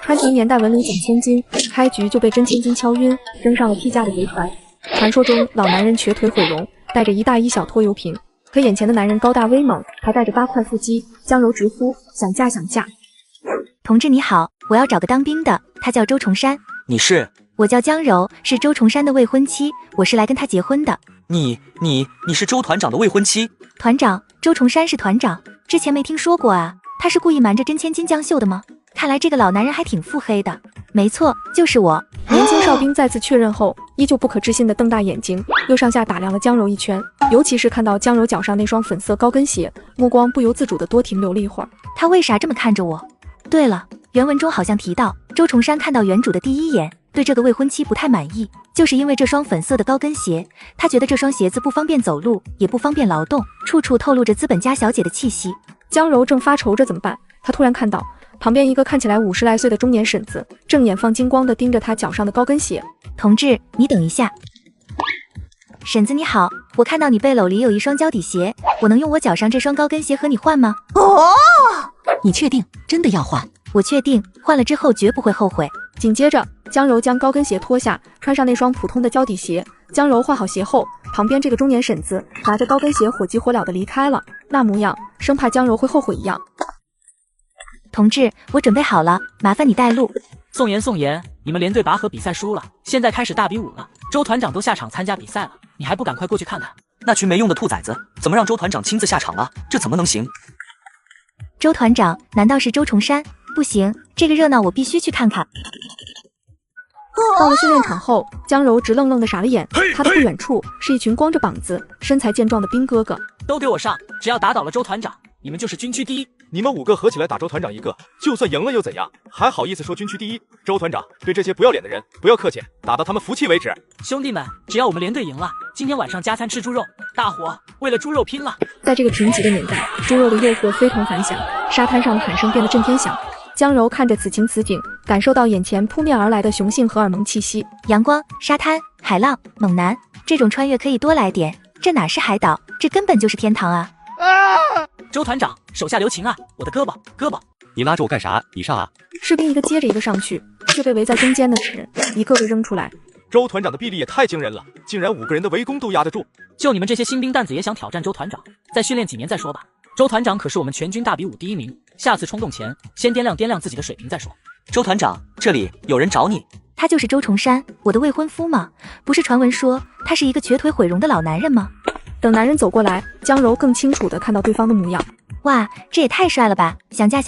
川城年代文里讲千金，开局就被真千金敲晕，扔上了替价的贼船。传说中老男人瘸腿毁容，带着一大一小拖油瓶，可眼前的男人高大威猛，还带着8块腹肌，江柔直呼想嫁想嫁。同志你好，我要找个当兵的，他叫周崇山。你是？我叫江柔，是周崇山的未婚妻，我是来跟他结婚的。你是周团长的未婚妻？团长，周崇山是团长，之前没听说过啊？他是故意瞒着真千金江秀的吗？看来这个老男人还挺腹黑的。没错，就是我。年轻哨兵再次确认后，依旧不可置信地瞪大眼睛，又上下打量了江柔一圈，尤其是看到江柔脚上那双粉色高跟鞋，目光不由自主地多停留了一会儿。他为啥这么看着我？对了，原文中好像提到，周崇山看到原主的第一眼，对这个未婚妻不太满意，就是因为这双粉色的高跟鞋，他觉得这双鞋子不方便走路，也不方便劳动，处处透露着资本家小姐的气息。江柔正发愁着怎么办，她突然看到旁边一个看起来50来岁的中年婶子，正眼放金光地盯着她脚上的高跟鞋。同志，你等一下。婶子你好，我看到你背篓里有一双胶底鞋，我能用我脚上这双高跟鞋和你换吗？哦，你确定真的要换？我确定，换了之后绝不会后悔。紧接着，江柔将高跟鞋脱下，穿上那双普通的胶底鞋。江柔换好鞋后，旁边这个中年婶子拿着高跟鞋火急火燎地离开了，那模样生怕江柔会后悔一样。同志，我准备好了，麻烦你带路。宋妍，你们连队拔河比赛输了，现在开始大比武了。周团长都下场参加比赛了，你还不赶快过去看看？那群没用的兔崽子，怎么让周团长亲自下场了？这怎么能行？周团长，难道是周崇山？不行，这个热闹我必须去看看。到了训练场后，江柔直愣愣地傻了眼，他的不远处是一群光着膀子、身材健壮的兵哥哥。都给我上！只要打倒了周团长，你们就是军区第一。你们5个合起来打周团长1个，就算赢了又怎样？还好意思说军区第一？周团长对这些不要脸的人不要客气，打到他们服气为止。兄弟们，只要我们连队赢了，今天晚上加餐吃猪肉，大伙为了猪肉拼了！在这个贫瘠的年代，猪肉的诱惑非同凡响，沙滩上的喊声变得震天响。江柔看着此情此景，感受到眼前扑面而来的雄性荷尔蒙气息。阳光、沙滩、海浪、猛男，这种穿越可以多来点。这哪是海岛，这根本就是天堂啊！周团长，手下留情啊！我的胳膊！你拉着我干啥？你上啊！士兵一个接着一个上去，却被围在中间的人一个个扔出来。周团长的臂力也太惊人了，竟然5个人的围攻都压得住。就你们这些新兵蛋子也想挑战周团长？再训练几年再说吧。周团长可是我们全军大比武第1名，下次冲动前先掂量自己的水平再说。周团长，这里有人找你。他就是周崇山，我的未婚夫吗？不是传闻说他是一个瘸腿毁容的老男人吗？等男人走过来，江柔更清楚地看到对方的模样。哇，这也太帅了吧！想嫁！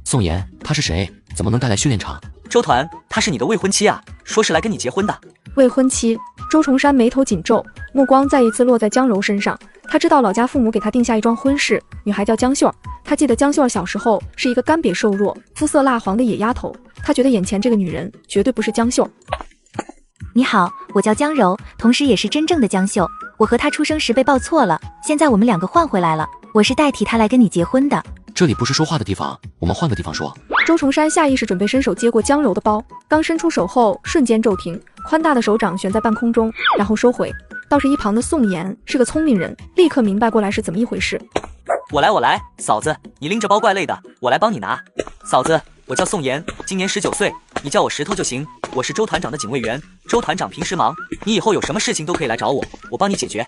宋妍，他是谁？怎么能带来训练场？周团，她是你的未婚妻啊，说是来跟你结婚的。未婚妻？周崇山眉头紧皱，目光再一次落在江柔身上。他知道老家父母给他定下一桩婚事，女孩叫江秀儿。他记得江秀儿小时候是一个干瘪瘦弱、肤色蜡黄的野丫头。他觉得眼前这个女人绝对不是江秀儿。你好，我叫江柔，同时也是真正的江秀。我和她出生时被报错了，现在我们2个换回来了。我是代替她来跟你结婚的。这里不是说话的地方，我们换个地方说。周崇山下意识准备伸手接过江柔的包，刚伸出手后瞬间骤停，宽大的手掌悬在半空中，然后收回。倒是一旁的宋妍是个聪明人，立刻明白过来是怎么一回事。我来，嫂子，你拎着包怪累的，我来帮你拿。嫂子，我叫宋妍，今年19岁，你叫我石头就行。我是周团长的警卫员，周团长平时忙，你以后有什么事情都可以来找我，我帮你解决。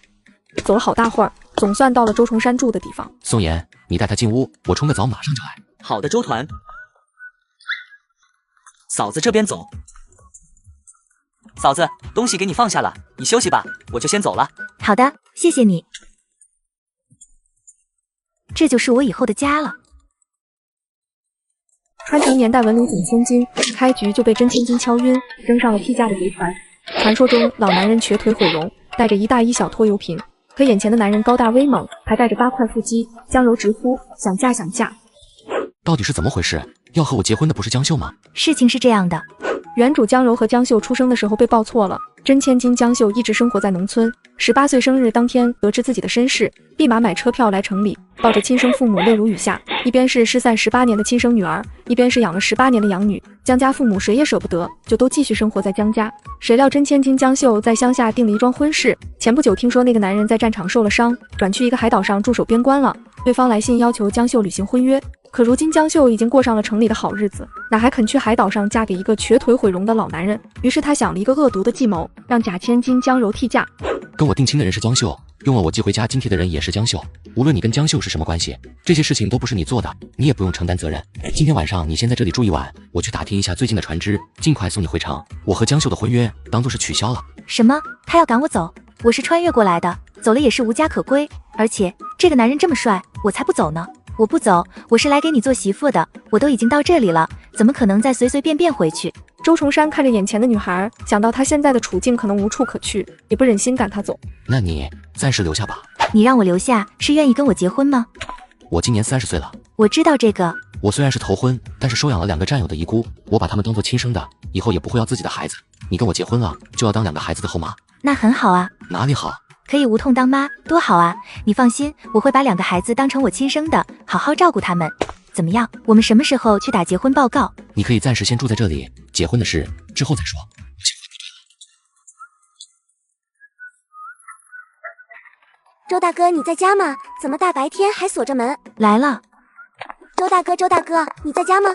走了好大会儿，总算到了周崇山住的地方。宋妍，你带他进屋，我冲个澡马上就来。好的，周团。嫂子这边走。嫂子，东西给你放下了，你休息吧，我就先走了。好的，谢谢你。这就是我以后的家了。川城年代文里讲千金，开局就被真千金敲晕，扔上了替价的贼船。传说中老男人瘸腿毁容，带着一大一小拖油瓶，可眼前的男人高大威猛，还带着8块腹肌。江柔直呼想嫁。到底是怎么回事？要和我结婚的不是江秀吗？事情是这样的，原主江柔和江秀出生的时候被报错了，真千金江秀一直生活在农村。18岁生日当天得知自己的身世，立马买车票来城里，抱着亲生父母泪如雨下。一边是失散18年的亲生女儿，一边是养了18年的养女。江家父母谁也舍不得，就都继续生活在江家。谁料真千金江秀在乡下订了一桩婚事，前不久听说那个男人在战场受了伤，转去一个海岛上驻守边关了。对方来信要求江秀履行婚约。可如今江秀已经过上了城里的好日子，哪还肯去海岛上嫁给一个瘸腿毁容的老男人？于是他想了一个恶毒的计谋，让假千金江柔替嫁。跟我定亲的人是江秀，用了我寄回家津贴的人也是江秀。无论你跟江秀是什么关系，这些事情都不是你做的，你也不用承担责任。今天晚上你先在这里住一晚，我去打听一下最近的船只，尽快送你回城。我和江秀的婚约当做是取消了。什么？他要赶我走？我是穿越过来的，走了也是无家可归。而且这个男人这么帅，我才不走呢。我不走，我是来给你做媳妇的。我都已经到这里了，怎么可能再随随便便回去？周崇山看着眼前的女孩，想到她现在的处境可能无处可去，也不忍心赶她走。那你暂时留下吧。你让我留下，是愿意跟我结婚吗？我今年30岁了。我知道这个。我虽然是头婚，但是收养了2个战友的遗孤，我把他们当做亲生的，以后也不会要自己的孩子。你跟我结婚了，就要当2个孩子的后妈。那很好啊。哪里好？可以无痛当妈，多好啊！你放心，我会把2个孩子当成我亲生的，好好照顾他们。怎么样？我们什么时候去打结婚报告？你可以暂时先住在这里，结婚的事之后再说。周大哥，你在家吗？怎么大白天还锁着门？来了。周大哥，你在家吗？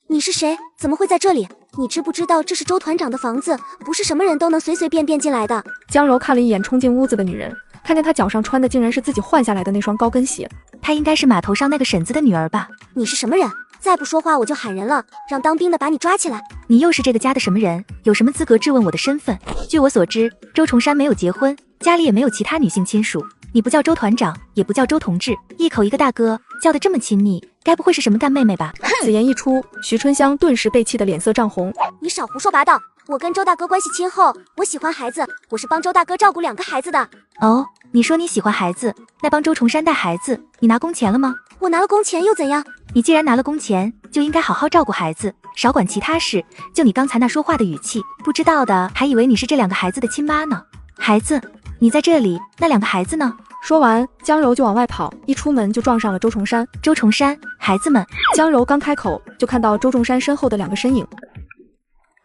你是谁？怎么会在这里？你知不知道这是周团长的房子，不是什么人都能随随便便进来的。江柔看了一眼冲进屋子的女人，看见她脚上穿的竟然是自己换下来的那双高跟鞋。她应该是码头上那个婶子的女儿吧？你是什么人？再不说话我就喊人了，让当兵的把你抓起来。你又是这个家的什么人？有什么资格质问我的身份？据我所知，周崇山没有结婚，家里也没有其他女性亲属。你不叫周团长，也不叫周同志，一口一个大哥，叫得这么亲密，该不会是什么干妹妹吧？此言一出，徐春香顿时被气得脸色涨红。你少胡说八道！我跟周大哥关系亲厚，我喜欢孩子，我是帮周大哥照顾2个孩子的。哦，你说你喜欢孩子，那帮周崇山带孩子，你拿工钱了吗？我拿了工钱又怎样？你既然拿了工钱，就应该好好照顾孩子，少管其他事。就你刚才那说话的语气，不知道的还以为你是这2个孩子的亲妈呢。孩子，你在这里，那2个孩子呢？说完，江柔就往外跑，一出门就撞上了周崇山。周崇山，孩子们。江柔刚开口，就看到周崇山身后的2个身影。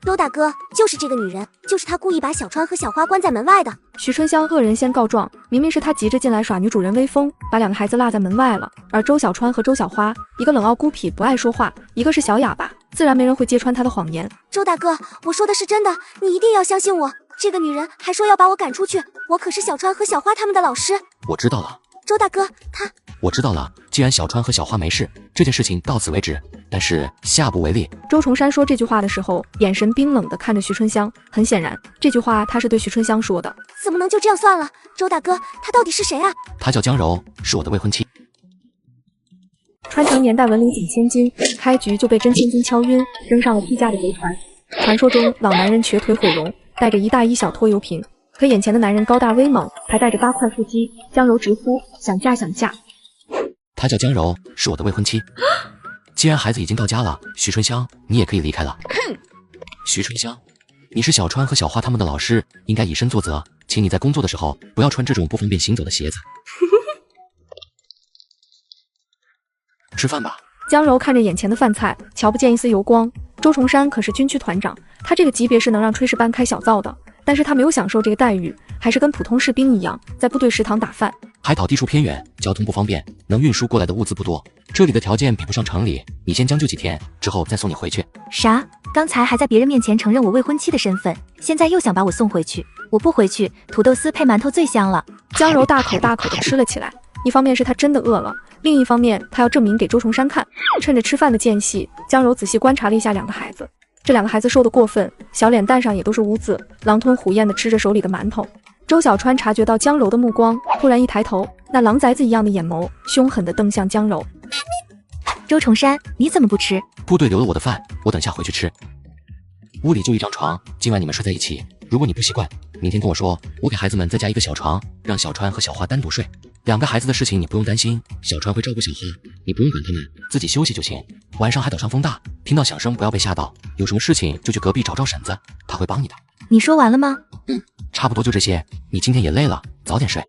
周大哥，就是这个女人，就是她故意把小川和小花关在门外的。徐春香恶人先告状，明明是她急着进来耍女主人威风，把2个孩子落在门外了。而周小川和周小花，一个冷傲孤僻不爱说话，一个是小哑巴，自然没人会揭穿她的谎言。周大哥，我说的是真的，你一定要相信我。这个女人还说要把我赶出去，我可是小川和小花他们的老师。我知道了。周大哥，我知道了，既然小川和小花没事，这件事情到此为止，但是下不为例。周崇山说这句话的时候，眼神冰冷地看着徐春香，很显然，这句话他是对徐春香说的。怎么能就这样算了？周大哥，他到底是谁啊？他叫江柔，是我的未婚妻。穿成年代文林锦千金，开局就被真千金敲晕，扔上了替嫁的贼船。传说中老男人瘸腿毁容，带着一大一小拖油瓶，可眼前的男人高大威猛，还带着8块腹肌。江柔直呼想嫁想嫁。她叫江柔，是我的未婚妻。既然孩子已经到家了，徐春香，你也可以离开了。徐春香，你是小川和小花他们的老师，应该以身作则，请你在工作的时候不要穿这种不方便行走的鞋子。吃饭吧。江柔看着眼前的饭菜，瞧不见一丝油光。周崇山可是军区团长，他这个级别是能让炊事班开小灶的，但是他没有享受这个待遇，还是跟普通士兵一样，在部队食堂打饭。海岛地处偏远，交通不方便，能运输过来的物资不多，这里的条件比不上城里，你先将就几天，之后再送你回去。啥？刚才还在别人面前承认我未婚妻的身份，现在又想把我送回去？我不回去，土豆丝配馒头最香了。江柔大口大口地吃了起来，一方面是她真的饿了，另一方面她要证明给周崇山看。趁着吃饭的间隙，江柔仔细观察了一下2个孩子。这2个孩子瘦得过分，小脸蛋上也都是污渍，狼吞虎咽地吃着手里的馒头。周小川察觉到江柔的目光，突然一抬头，那狼崽子一样的眼眸凶狠地瞪向江柔。周崇山，你怎么不吃？部队留了我的饭，我等下回去吃。屋里就一张床，今晚你们睡在一起。如果你不习惯，明天跟我说，我给孩子们再加一个小床，让小川和小花单独睡。2个孩子的事情你不用担心，小川会照顾小花，你不用管他们，自己休息就行。晚上海岛上风大，听到响声不要被吓到，有什么事情就去隔壁找婶子，她会帮你的。你说完了吗？差不多就这些，你今天也累了，早点睡。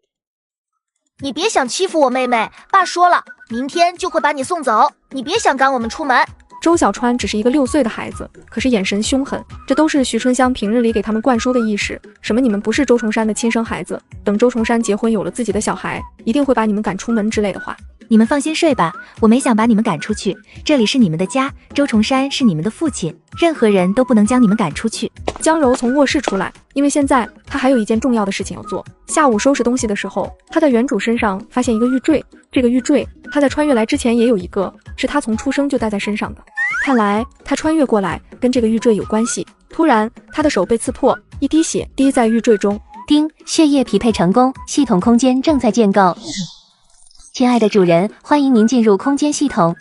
你别想欺负我妹妹，爸说了，明天就会把你送走，你别想赶我们出门。周小川只是一个6岁的孩子，可是眼神凶狠，这都是徐春香平日里给他们灌输的意识，什么你们不是周崇山的亲生孩子，等周崇山结婚有了自己的小孩，一定会把你们赶出门之类的话。你们放心睡吧，我没想把你们赶出去，这里是你们的家，周崇山是你们的父亲，任何人都不能将你们赶出去。江柔从卧室出来，因为现在她还有一件重要的事情要做。下午收拾东西的时候，她在原主身上发现一个玉坠，这个玉坠她在穿越来之前也有一个，是她从出生就戴在身上的。看来她穿越过来跟这个玉坠有关系。突然，她的手被刺破，一滴血滴在玉坠中。丁，血液匹配成功，系统空间正在建构。亲爱的主人，欢迎您进入空间系统。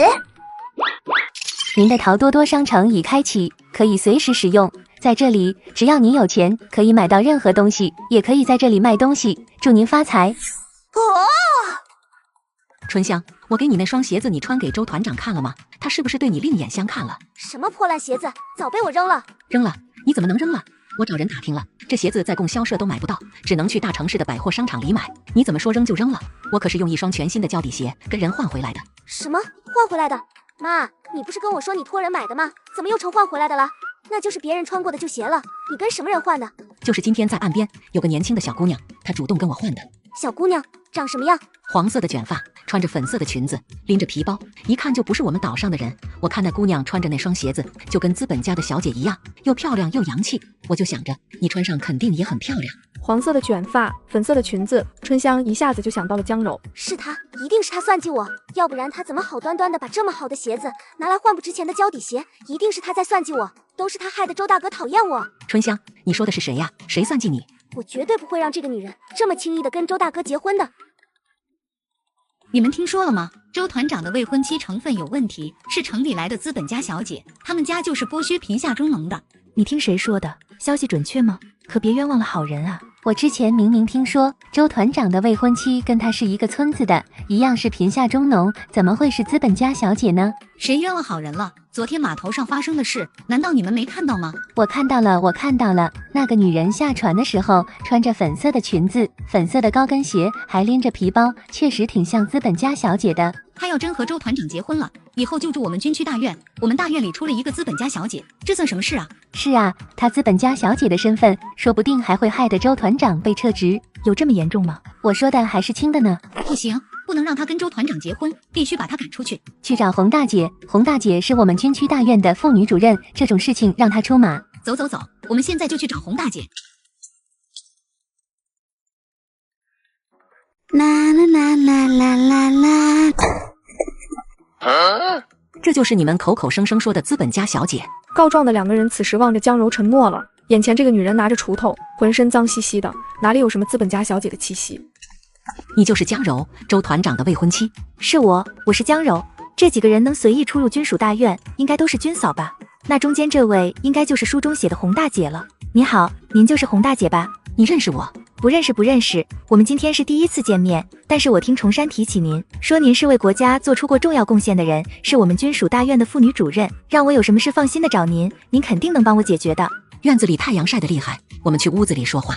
您的淘多多商城已开启，可以随时使用。在这里，只要您有钱，可以买到任何东西，也可以在这里卖东西。祝您发财！春香，我给你那双鞋子，你穿给周团长看了吗？他是不是对你另眼相看了？什么破烂鞋子，早被我扔了。扔了？你怎么能扔了？我找人打听了，这鞋子在供销社都买不到，只能去大城市的百货商场里买。你怎么说扔就扔了？我可是用一双全新的胶底鞋跟人换回来的。什么换回来的？妈，你不是跟我说你托人买的吗？怎么又成换回来的了？那就是别人穿过的旧鞋了。你跟什么人换的？就是今天在岸边有个年轻的小姑娘，她主动跟我换的。小姑娘长什么样？黄色的卷发，穿着粉色的裙子，拎着皮包，一看就不是我们岛上的人。我看那姑娘穿着那双鞋子，就跟资本家的小姐一样，又漂亮又洋气。我就想着，你穿上肯定也很漂亮。黄色的卷发，粉色的裙子，春香一下子就想到了江柔。是她，一定是她算计我，要不然她怎么好端端的把这么好的鞋子拿来换不值钱的胶底鞋？一定是她在算计我，都是她害得周大哥讨厌我。春香，你说的是谁呀？谁算计你？我绝对不会让这个女人这么轻易的跟周大哥结婚的。你们听说了吗？周团长的未婚妻成分有问题，是城里来的资本家小姐，他们家就是剥削贫下中农的。你听谁说的？消息准确吗？可别冤枉了好人啊！我之前明明听说周团长的未婚妻跟他是一个村子的，一样是贫下中农，怎么会是资本家小姐呢？谁冤枉好人了？昨天码头上发生的事，难道你们没看到吗？我看到了，我看到了。那个女人下船的时候穿着粉色的裙子，粉色的高跟鞋，还拎着皮包，确实挺像资本家小姐的。她要真和周团长结婚了，以后就住我们军区大院。我们大院里出了一个资本家小姐，这算什么事啊？是啊，她资本家小姐的身份，说不定还会害得周团长被撤职。有这么严重吗？我说的还是轻的呢。不行，不能让她跟周团长结婚，必须把她赶出去。去找洪大姐，洪大姐是我们军区大院的妇女主任，这种事情让她出马。走走走，我们现在就去找洪大姐。啦啦啦啦啦啦啦！这就是你们口口声声说的资本家小姐。告状的两个人此时望着江柔沉默了。眼前这个女人拿着锄头，浑身脏兮兮的，哪里有什么资本家小姐的气息？你就是江柔，周团长的未婚妻。是我是江柔。这几个人能随意出入军属大院，应该都是军嫂吧？那中间这位应该就是书中写的洪大姐了。你好，您就是洪大姐吧？你认识我？不认识，我们今天是第一次见面，但是我听崇山提起您，说您是为国家做出过重要贡献的人，是我们军属大院的妇女主任，让我有什么事放心的找您，您肯定能帮我解决的。院子里太阳晒得厉害，我们去屋子里说话。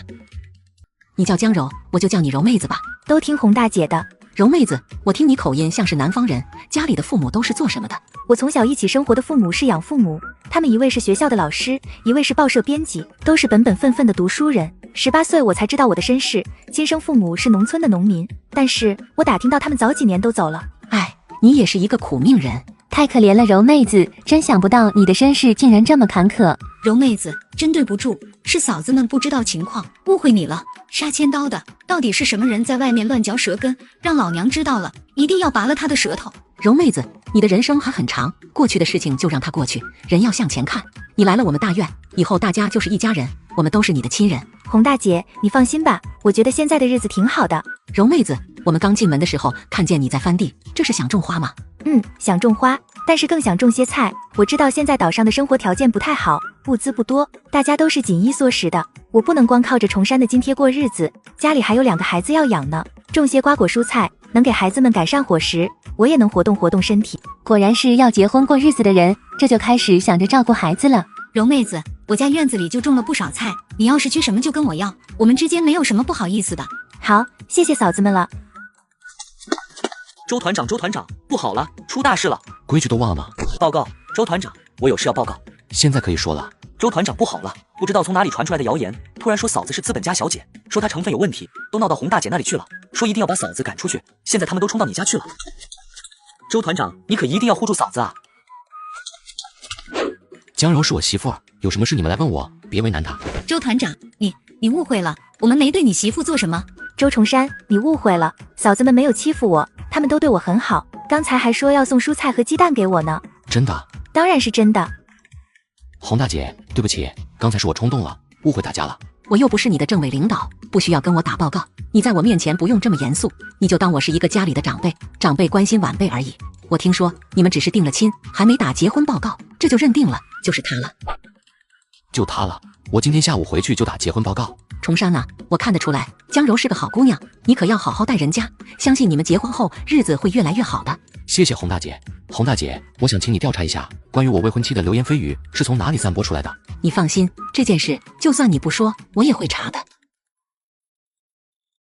你叫江柔，我就叫你柔妹子吧。都听洪大姐的。柔妹子，我听你口音像是南方人，家里的父母都是做什么的？我从小一起生活的父母是养父母，他们一位是学校的老师，一位是报社编辑，都是本本分分的读书人。18岁我才知道我的身世，亲生父母是农村的农民，但是我打听到他们早几年都走了。哎，你也是一个苦命人，太可怜了，柔妹子，真想不到你的身世竟然这么坎坷。柔妹子，真对不住，是嫂子们不知道情况，误会你了。杀千刀的到底是什么人在外面乱嚼舌根，让老娘知道了，一定要拔了他的舌头。柔妹子，你的人生还很长，过去的事情就让它过去，人要向前看。你来了我们大院，以后大家就是一家人，我们都是你的亲人。洪大姐，你放心吧，我觉得现在的日子挺好的。柔妹子，我们刚进门的时候看见你在翻地，这是想种花吗？想种花，但是更想种些菜。我知道现在岛上的生活条件不太好，物资不多，大家都是紧衣缩食的。我不能光靠着崇山的津贴过日子，家里还有2个孩子要养呢。种些瓜果蔬菜，能给孩子们改善伙食，我也能活动活动身体。果然是要结婚过日子的人，这就开始想着照顾孩子了。柔妹子，我家院子里就种了不少菜，你要是缺什么就跟我要，我们之间没有什么不好意思的。好，谢谢嫂子们了。周团长，不好了，出大事了！规矩都忘了吗？报告，周团长，我有事要报告。现在可以说了。周团长不好了，不知道从哪里传出来的谣言，突然说嫂子是资本家小姐，说她成分有问题，都闹到洪大姐那里去了，说一定要把嫂子赶出去。现在他们都冲到你家去了。周团长，你可一定要护住嫂子啊！江柔是我媳妇儿，有什么事你们来问我，别为难她。周团长，你误会了，我们没对你媳妇做什么。周崇山，你误会了，嫂子们没有欺负我，他们都对我很好，刚才还说要送蔬菜和鸡蛋给我呢。真的？当然是真的。洪大姐，对不起，刚才是我冲动了，误会大家了。我又不是你的政委领导，不需要跟我打报告。你在我面前不用这么严肃，你就当我是一个家里的长辈，长辈关心晚辈而已。我听说你们只是定了亲，还没打结婚报告，这就认定了就是他了。就他了，我今天下午回去就打结婚报告。崇山啊，我看得出来，江柔是个好姑娘，你可要好好待人家，相信你们结婚后日子会越来越好的。谢谢洪大姐。洪大姐，我想请你调查一下，关于我未婚妻的流言蜚语是从哪里散播出来的？你放心，这件事就算你不说，我也会查的。